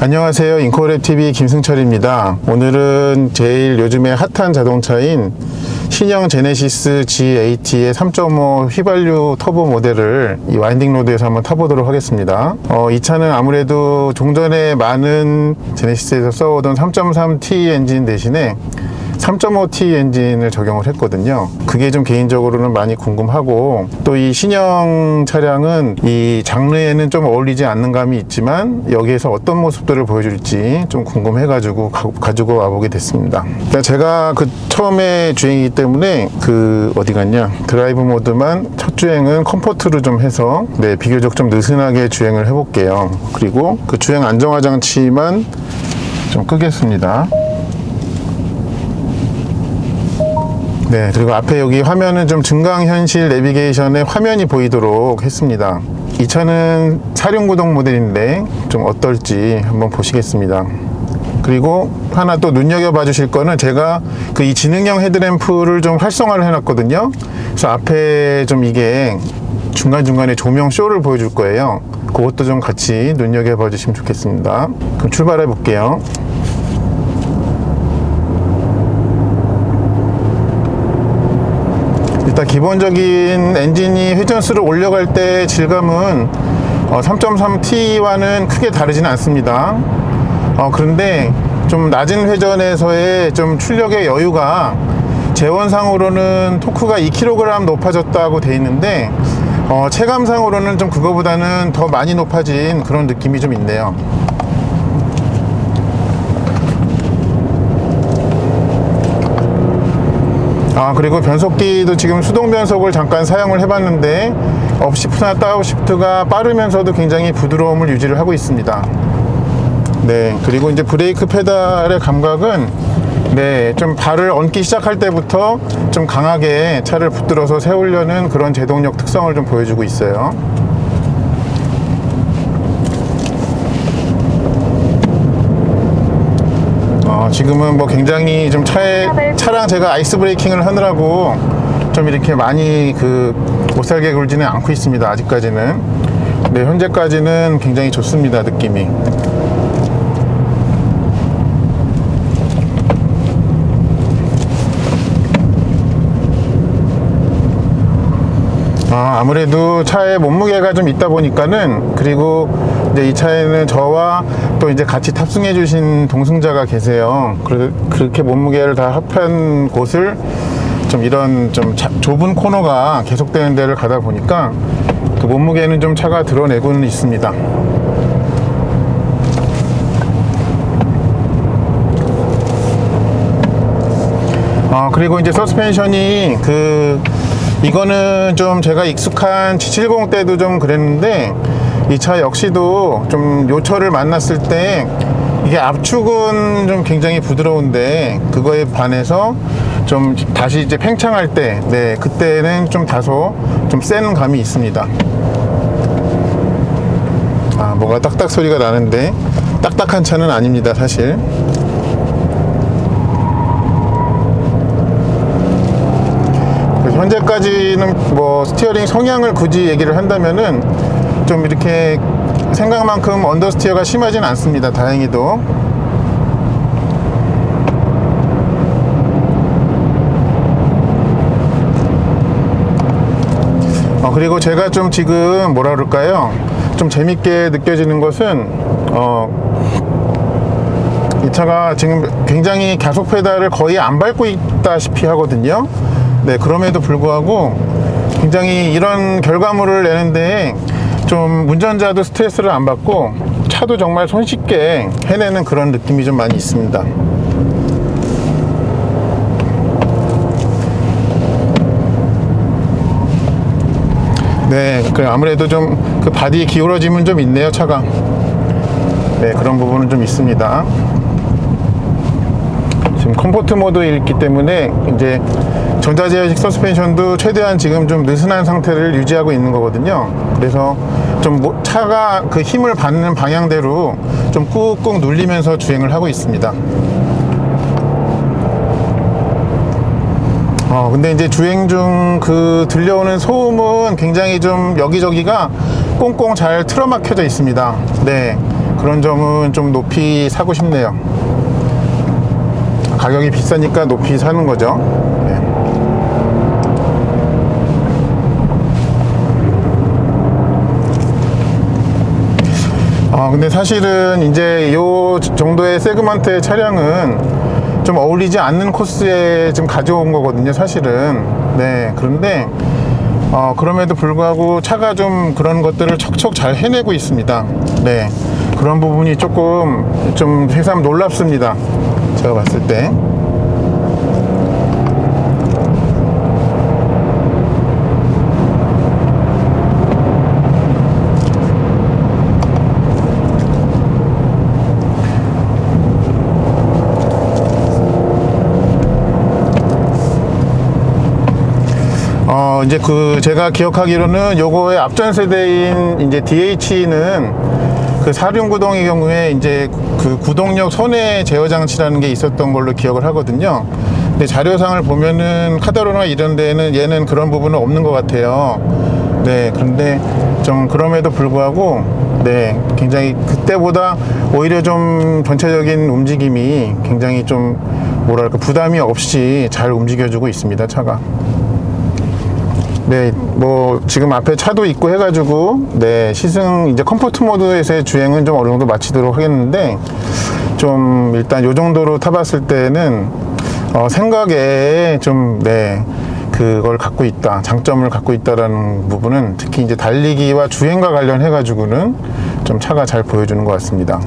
안녕하세요. 인코랩TV 김승철입니다. 오늘은 제일 요즘에 핫한 자동차인 신형 제네시스 G80의 3.5 휘발유 터보 모델을 이 와인딩 로드에서 한번 타보도록 하겠습니다. 이 차는 아무래도 종전에 많은 제네시스에서 써오던 3.3T 엔진 대신에 3.5T 엔진을 적용을 했거든요. 그게 좀 개인적으로는 많이 궁금하고, 또 이 신형 차량은 이 장르에는 좀 어울리지 않는 감이 있지만 여기에서 어떤 모습들을 보여줄지 좀 궁금해가지고 가지고 와보게 됐습니다. 제가 처음에 주행이기 때문에 어디 갔냐, 드라이브 모드만 첫 주행은 컴포트로 좀 해서 비교적 좀 느슨하게 주행을 해볼게요. 그리고 그 주행 안정화 장치만 좀 끄겠습니다. 그리고 앞에 여기 화면은 좀 증강현실 내비게이션의 화면이 보이도록 했습니다. 이 차는 4륜구동 모델인데 좀 어떨지 한번 보시겠습니다. 그리고 하나 또 눈여겨봐 주실 거는, 제가 이 지능형 헤드램프를 좀 활성화를 해놨거든요. 그래서 앞에 좀 이게 중간중간에 조명 쇼를 보여줄 거예요. 그것도 좀 같이 눈여겨봐 주시면 좋겠습니다. 그럼 출발해 볼게요. 일단 기본적인 엔진이 회전수를 올려갈 때 질감은 3.3T와는 크게 다르지는 않습니다. 그런데 좀 낮은 회전에서의 좀 출력의 여유가, 재원상으로는 토크가 2kg 높아졌다고 돼 있는데 체감상으로는 좀 그거보다는 더 많이 높아진 그런 느낌이 좀 있네요. 그리고 변속기도 지금 수동 변속을 잠깐 사용을 해봤는데 업시프트나 다운시프트가 빠르면서도 굉장히 부드러움을 유지를 하고 있습니다. 그리고 이제 브레이크 페달의 감각은 좀 발을 얹기 시작할 때부터 좀 강하게 차를 붙들어서 세우려는 그런 제동력 특성을 좀 보여주고 있어요. 지금은 굉장히 좀 차랑 제가 아이스 브레이킹을 하느라고 좀 이렇게 많이 못살게 굴지는 않고 있습니다. 아직까지는. 현재까지는 굉장히 좋습니다. 느낌이. 아무래도 차에 몸무게가 좀 있다 보니까는, 그리고 이제 이 차에는 저와 또 이제 같이 탑승해 주신 동승자가 계세요. 그렇게 몸무게를 다 합한 곳을 좀 이런 좀 좁은 코너가 계속되는 데를 가다 보니까 그 몸무게는 좀 차가 드러내고는 있습니다. 그리고 이제 서스펜션이 이거는 좀 제가 익숙한 G70 때도 좀 그랬는데, 이 차 역시도 좀 요철을 만났을 때 이게 압축은 좀 굉장히 부드러운데, 그거에 반해서 좀 다시 이제 팽창할 때 그때는 좀 다소 좀 센 감이 있습니다. 뭐가 딱딱 소리가 나는데 딱딱한 차는 아닙니다, 사실. 현재까지는 스티어링 성향을 굳이 얘기를 한다면은 좀 이렇게 생각만큼 언더스티어가 심하진 않습니다. 다행히도. 그리고 제가 좀 지금 뭐라 그럴까요? 좀 재밌게 느껴지는 것은 이 차가 지금 굉장히 가속 페달을 거의 안 밟고 있다시피 하거든요. 그럼에도 불구하고 굉장히 이런 결과물을 내는데 좀 운전자도 스트레스를 안 받고 차도 정말 손쉽게 해내는 그런 느낌이 좀 많이 있습니다. 아무래도 좀 바디 기울어짐은 좀 있네요, 차가. 그런 부분은 좀 있습니다. 지금 컴포트 모드에 있기 때문에 이제 전자제어식 서스펜션도 최대한 지금 좀 느슨한 상태를 유지하고 있는 거거든요. 그래서 좀 차가 힘을 받는 방향대로 좀 꾹꾹 눌리면서 주행을 하고 있습니다. 근데 이제 주행 중 들려오는 소음은 굉장히 좀 여기저기가 꽁꽁 잘 틀어막혀져 있습니다. 그런 점은 좀 높이 사고 싶네요. 가격이 비싸니까 높이 사는 거죠. 네. 근데 사실은 이제 요 정도의 세그먼트의 차량은 좀 어울리지 않는 코스에 지금 가져온 거거든요, 사실은. 네, 그런데 그럼에도 불구하고 차가 좀 그런 것들을 척척 잘 해내고 있습니다. 네, 그런 부분이 조금 좀 새삼 놀랍습니다, 제가 봤을 때. 이제 제가 기억하기로는 요거의 앞전 세대인 이제 DH는 그 사륜구동의 경우에 이제 그 구동력 손해 제어 장치라는 게 있었던 걸로 기억을 하거든요. 근데 자료상을 보면은 카다로나 이런 데는 얘는 그런 부분은 없는 것 같아요. 네, 그런데 좀 그럼에도 불구하고 네, 굉장히 그때보다 오히려 좀 전체적인 움직임이 굉장히 좀 뭐랄까 부담이 없이 잘 움직여주고 있습니다, 차가. 네, 뭐 지금 앞에 차도 있고 해가지고 네, 시승 이제 컴포트 모드에서의 주행은 좀 어느 정도 마치도록 하겠는데, 좀 일단 요 정도로 타봤을 때는 생각에 좀 네, 그걸 갖고 있다, 장점을 갖고 있다라는 부분은 특히 이제 달리기와 주행과 관련해 가지고는 좀 차가 잘 보여주는 것 같습니다.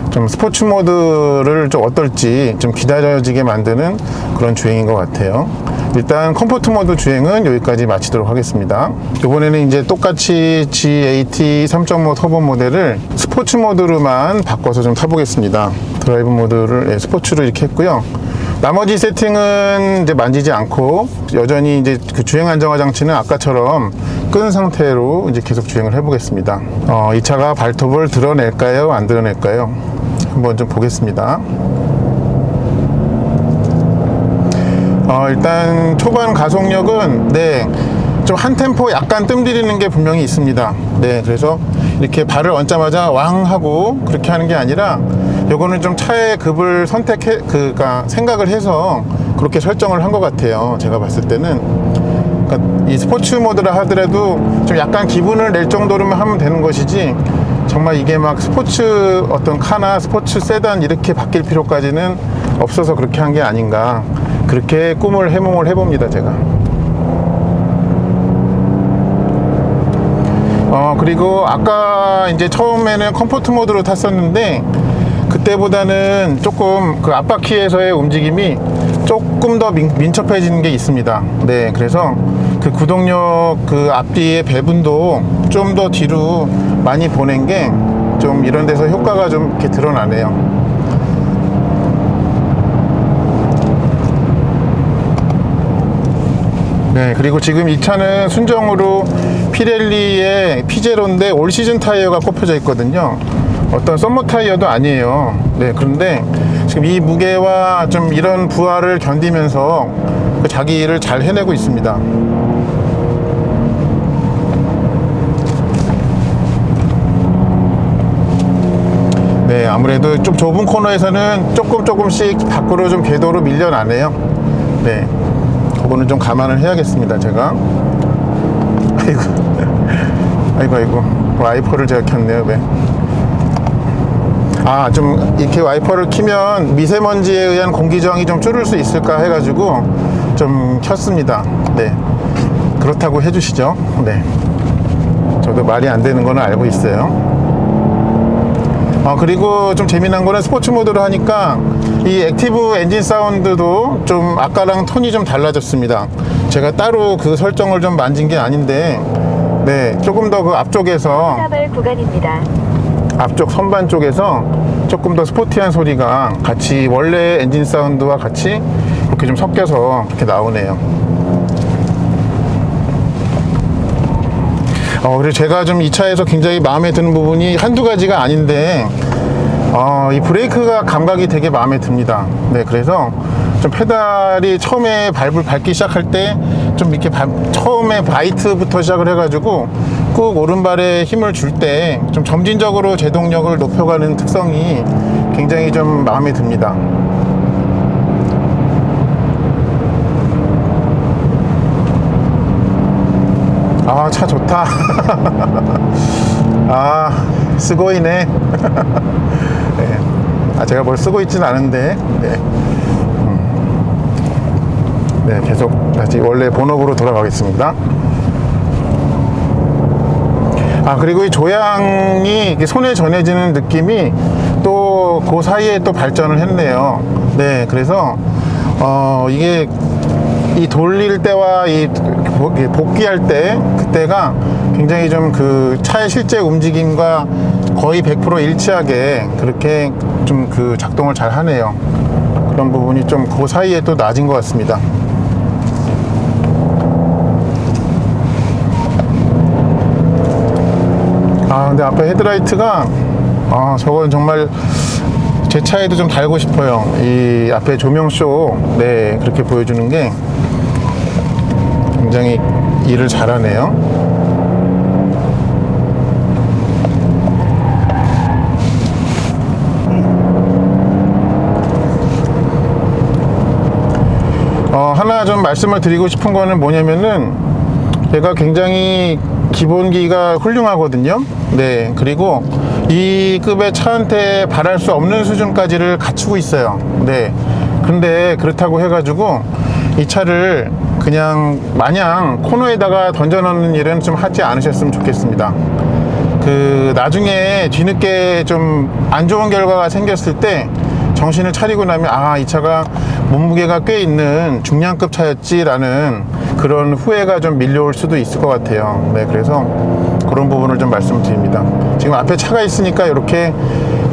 좀 스포츠 모드를 좀 어떨지 좀 기다려지게 만드는 그런 주행인 것 같아요. 일단 컴포트 모드 주행은 여기까지 마치도록 하겠습니다. 이번에는 이제 똑같이 GAT 3.5 터보 모델을 스포츠 모드로만 바꿔서 좀 타보겠습니다. 드라이브 모드를 스포츠로 이렇게 했고요. 나머지 세팅은 이제 만지지 않고 여전히 이제 그 주행 안정화 장치는 아까처럼 끈 상태로 이제 계속 주행을 해보겠습니다. 이 차가 발톱을 드러낼까요? 안 드러낼까요? 한번 좀 보겠습니다. 일단 초반 가속력은 네, 좀 한 템포 약간 뜸들이는 게 분명히 있습니다. 네, 그래서 이렇게 발을 얹자마자 왕 하고 그렇게 하는 게 아니라 요거는 좀 차의 급을 그러니까 생각을 해서 그렇게 설정을 한 것 같아요, 제가 봤을 때는. 그러니까 이 스포츠 모드라 하더라도 좀 약간 기분을 낼 정도로만 하면 되는 것이지, 정말 이게 막 스포츠 어떤 카나 스포츠 세단 이렇게 바뀔 필요까지는 없어서 그렇게 한 게 아닌가, 그렇게 꿈을 해몽을 해봅니다, 제가. 그리고 아까 이제 처음에는 컴포트 모드로 탔었는데 그때보다는 조금 그 앞바퀴에서의 움직임이 조금 더 민첩해지는 게 있습니다. 네, 그래서 그 구동력 그 앞뒤의 배분도 좀 더 뒤로 많이 보낸 게 좀 이런 데서 효과가 좀 이렇게 드러나네요. 네, 그리고 지금 이 차는 순정으로 피렐리의 피제로인데 올 시즌 타이어가 꼽혀져 있거든요. 어떤 썸머 타이어도 아니에요. 네, 그런데 지금 이 무게와 좀 이런 부하를 견디면서 자기 일을 잘 해내고 있습니다. 네, 아무래도 좀 좁은 코너에서는 조금씩 밖으로 좀 궤도로 밀려나네요. 네, 그거는 좀 감안을 해야겠습니다, 제가. 아이고 와이퍼를 제가 켰네요. 왜? 좀 이렇게 와이퍼를 키면 미세먼지에 의한 공기 저항이 좀 줄을 수 있을까 해가지고 좀 켰습니다. 네, 그렇다고 해주시죠. 네, 저도 말이 안 되는 거는 알고 있어요. 그리고 좀 재미난 거는 스포츠 모드로 하니까 이 액티브 엔진 사운드도 좀 아까랑 톤이 좀 달라졌습니다. 제가 따로 그 설정을 좀 만진 게 아닌데, 네, 조금 더 그 앞쪽에서 구간입니다. 앞쪽 선반 쪽에서 조금 더 스포티한 소리가 같이 원래 엔진 사운드와 같이 이렇게 좀 섞여서 이렇게 나오네요. 그리고 제가 좀 이 차에서 굉장히 마음에 드는 부분이 한두 가지가 아닌데, 이 브레이크가 감각이 되게 마음에 듭니다. 네, 그래서 좀 페달이 처음에 밟기 시작할 때 좀 이렇게 처음에 바이트부터 시작을 해가지고 꾹 오른발에 힘을 줄 때 좀 점진적으로 제동력을 높여가는 특성이 굉장히 좀 마음에 듭니다. 아, 차 좋다. 아, 쓰고이네. 네. 아, 제가 뭘 쓰고 있지는 않은데, 네. 네, 계속 다시 원래 본업으로 돌아가겠습니다. 아, 그리고 이 조향이 이렇게 손에 전해지는 느낌이 또 그 사이에 또 발전을 했네요. 네, 그래서 이게 이 돌릴 때와 이 복귀할 때 그때가 굉장히 좀 그 차의 실제 움직임과 거의 100% 일치하게 그렇게 좀 그 작동을 잘 하네요. 그런 부분이 좀 그 사이에 또 낮은 것 같습니다. 아, 근데 앞에 헤드라이트가, 아, 저건 정말 제 차에도 좀 달고 싶어요. 이 앞에 조명쇼, 네, 그렇게 보여주는 게 굉장히 일을 잘하네요. 하나 좀 말씀을 드리고 싶은 거는 뭐냐면은, 얘가 굉장히 기본기가 훌륭하거든요. 네, 그리고 이 급의 차한테 바랄 수 없는 수준까지를 갖추고 있어요. 네, 근데 그렇다고 해가지고 이 차를 그냥 마냥 코너에다가 던져 넣는 일은 좀 하지 않으셨으면 좋겠습니다. 그 나중에 뒤늦게 좀 안 좋은 결과가 생겼을 때 정신을 차리고 나면, 아, 이 차가 몸무게가 꽤 있는 중량급 차였지라는 그런 후회가 좀 밀려올 수도 있을 것 같아요. 네, 그래서 그런 부분을 좀 말씀드립니다. 지금 앞에 차가 있으니까 이렇게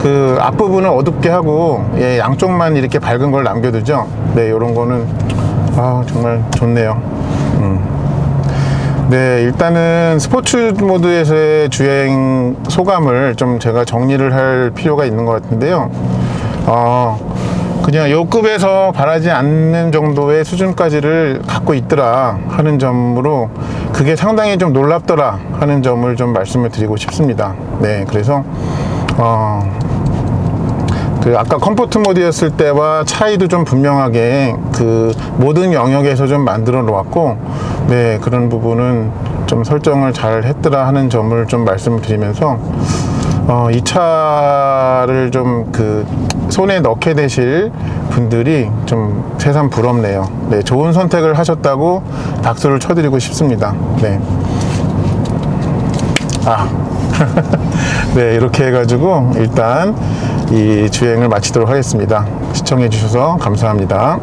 그 앞부분을 어둡게 하고, 예, 양쪽만 이렇게 밝은 걸 남겨두죠. 네, 이런 거는 정말 좋네요. 네, 일단은 스포츠 모드에서의 주행 소감을 좀 제가 정리를 할 필요가 있는 것 같은데요. 그냥 요 급에서 바라지 않는 정도의 수준까지를 갖고 있더라 하는 점으로, 그게 상당히 좀 놀랍더라 하는 점을 좀 말씀을 드리고 싶습니다. 네, 그래서 그 아까 컴포트 모드였을 때와 차이도 좀 분명하게 그 모든 영역에서 좀 만들어 놓았고, 네, 그런 부분은 좀 설정을 잘 했더라 하는 점을 좀 말씀을 드리면서, 이 차를 좀 그 손에 넣게 되실 분들이 좀 새삼 부럽네요. 네, 좋은 선택을 하셨다고 박수를 쳐드리고 싶습니다. 네. 네, 이렇게 해가지고 일단 이 주행을 마치도록 하겠습니다. 시청해 주셔서 감사합니다.